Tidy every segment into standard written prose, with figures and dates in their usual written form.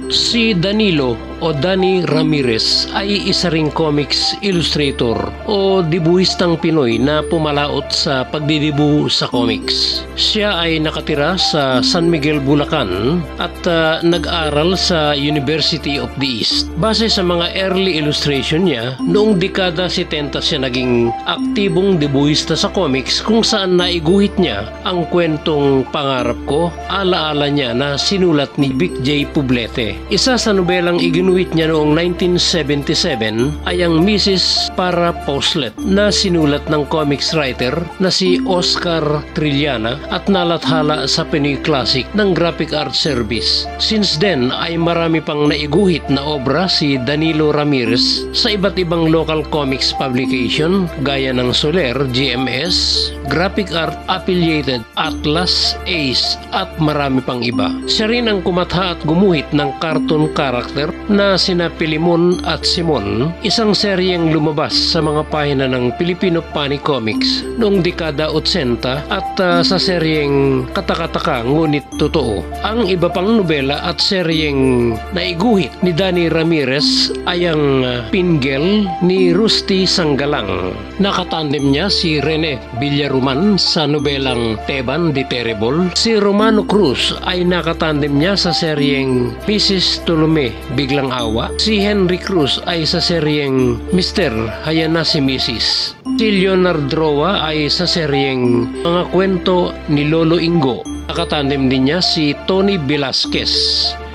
Si Danilo o Danny Ramirez ay isa ring comics illustrator o dibuhistang Pinoy na pumalaot sa pagdidibu sa comics. Siya ay nakatira sa San Miguel, Bulacan at nag-aral sa University of the East. Base sa mga early illustration niya, noong dekada 70 siya naging aktibong dibuhista sa comics kung saan naiguhit niya ang kwentong Pangarap Ko, alaala niya na sinulat ni Vic J. Poblete. Isa sa nobelang iginuhit niya noong 1977 ay ang Mrs. Para Poslet na sinulat ng comics writer na si Oscar Trillana at nalathala sa Pinoy Classic ng Graphic Art Service. Since then ay marami pang naiguhit na obra si Danilo Ramirez sa iba't ibang local comics publication gaya ng Soler, GMS, Graphic Art Affiliated, Atlas, Ace at marami pang iba. Siya rin ang kumatha at gumuhit ng cartoon character na sina Pilimon at Simon, isang seryeng lumabas sa mga pahina ng Filipino Funny Comics noong dekada 80 at sa seryeng Katakataka ngunit totoo. Ang iba pang nobela at seryeng naiguhit ni Danny Ramirez ay ang Pingel ni Rusty Sanggalang. Nakatandem niya si Rene Villaruman sa nobelang Teban the Terrible. Si Romano Cruz ay nakatandem niya sa seryeng Mrs. Tolome Biglang Awa. Si Henry Cruz ay sa seryeng Mr. Hayana si Mrs. Si Leonard Roa ay sa seryeng Mga Kwento ni Lolo Ingo. Nakatandem din niya si Tony Velasquez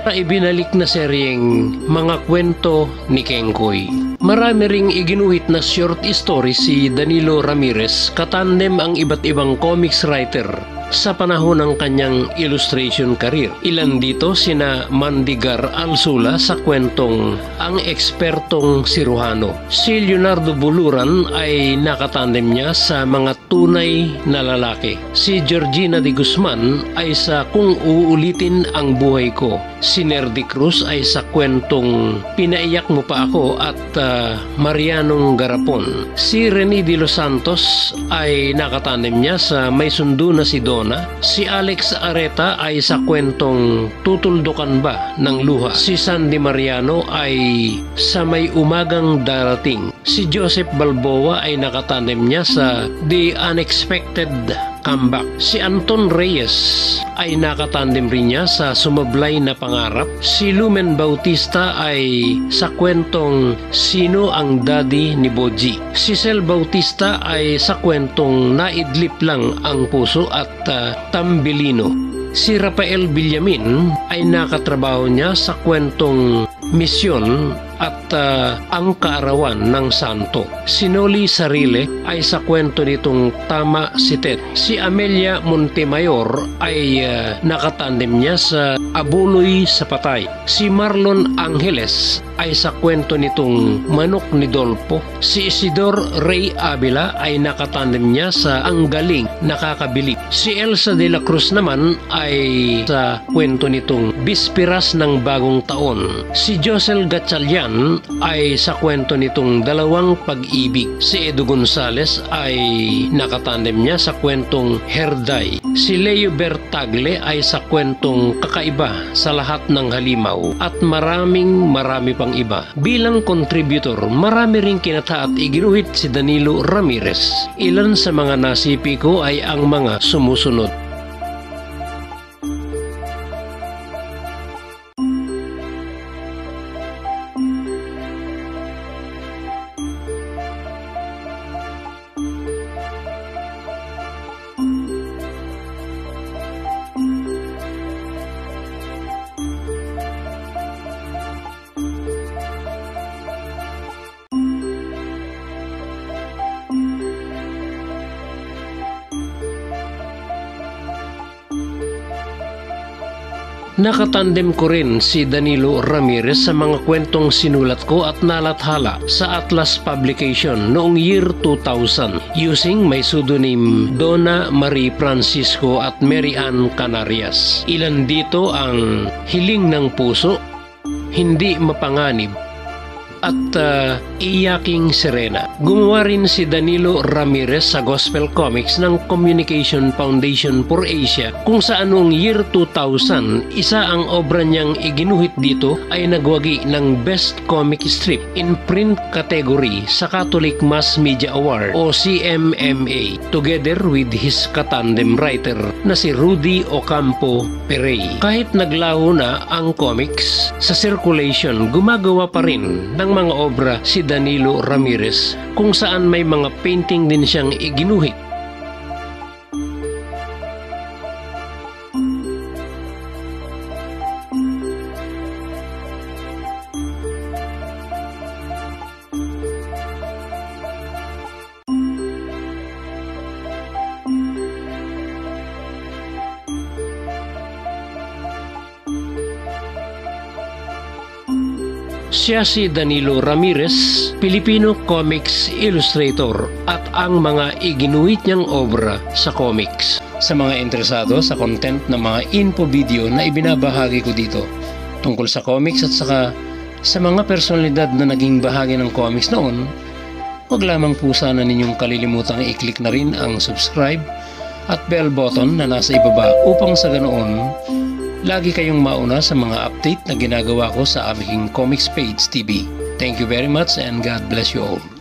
na ibinalik na seryeng Mga Kwento ni Kengkoy. Marami ring iginuhit na short story si Danilo Ramirez, katandem ang iba't ibang comics writer sa panahon ng kanyang illustration career. Ilan dito sina Mandigar Alsula sa kwentong Ang Ekspertong Siruhano. Si Leonardo Buluran ay nakatandem niya sa Mga Tunay na Lalaki. Si Georgina de Guzman ay sa Kung Uulitin ang Buhay Ko. Si Nerdy Cruz ay sa kwentong Pinaiyak Mo Pa Ako at Marianong Garapon. Si Rene de Los Santos ay nakatandem niya sa May Sundo Na Si Don. Si Alex Areta ay sa kwentong Tutuldukan Ba ng Luha. Si Sandy Mariano ay sa May Umagang Darating. Si Joseph Balboa ay nakatandem niya sa The Unexpected Comeback. Si Anton Reyes ay nakatandem rin niya sa Sumablay na Pangarap. Si Lumen Bautista ay sa kwentong Sino ang Daddy ni Boji. Si Sel Bautista ay sa kwentong Naidlip Lang ang Puso at Tambilino. Si Rafael Villamin ay nakatrabaho niya sa kwentong Misyon at Ang Kaarawan ng Santo. Si Noli Sarile ay sa kwento nitong Tama Si Tet. Si Amelia Montemayor ay nakatandem niya sa Abuloy sa Patay. Si Marlon Angeles ay sa kwento nitong Manok ni Dolpo. Si Isidor Ray Avila ay nakatandem niya sa Ang Galing Nakakabilib. Si Elsa de la Cruz naman ay sa kwento nitong Bispiras ng Bagong Taon. Si Josel Gatchalian ay sa kwento nitong Dalawang Pag-ibig. Si Edo Gonzales ay nakatandem niya sa kwentong Herday. Si Leo Bertagle ay sa kwentong Kakaiba sa Lahat ng Halimaw at marami pang iba. Bilang contributor, marami ring kinata at iginuhit si Danilo Ramirez. Ilan sa mga nasipi ko ay ang mga sumusunod. Nakatandem ko rin si Danilo Ramirez sa mga kwentong sinulat ko at nalathala sa Atlas Publication noong year 2000 using my pseudonym Donna Marie Francisco at Mary Ann Canarias. Ilan dito ang Hiling ng Puso, Hindi Mapanganib, at Iyaking Serena. Gumawa rin si Danilo Ramirez sa Gospel Comics ng Communication Foundation for Asia, kung saan noong year 2000, isa ang obra niyang iginuhit dito ay nagwagi ng Best Comic Strip in Print category sa Catholic Mass Media Award o CMMA, together with his katandem writer na si Rudy Ocampo Perey. Kahit naglaho na ang comics, sa circulation gumagawa pa rin ng mga obra si Danilo Ramirez, kung saan may mga painting din siyang iginuhit. Siya si Danilo Ramirez, Filipino comics illustrator, at ang mga iginuhit niyang obra sa comics. Sa mga interesado sa content ng mga info video na ibinabahagi ko dito tungkol sa comics at saka sa mga personalidad na naging bahagi ng comics noon, huwag lamang po sana ninyong kalilimutang i-click na rin ang subscribe at bell button na nasa ibaba upang sa ganoon lagi kayong mauna sa mga update na ginagawa ko sa aming Comics Page TV. Thank you very much and God bless you all.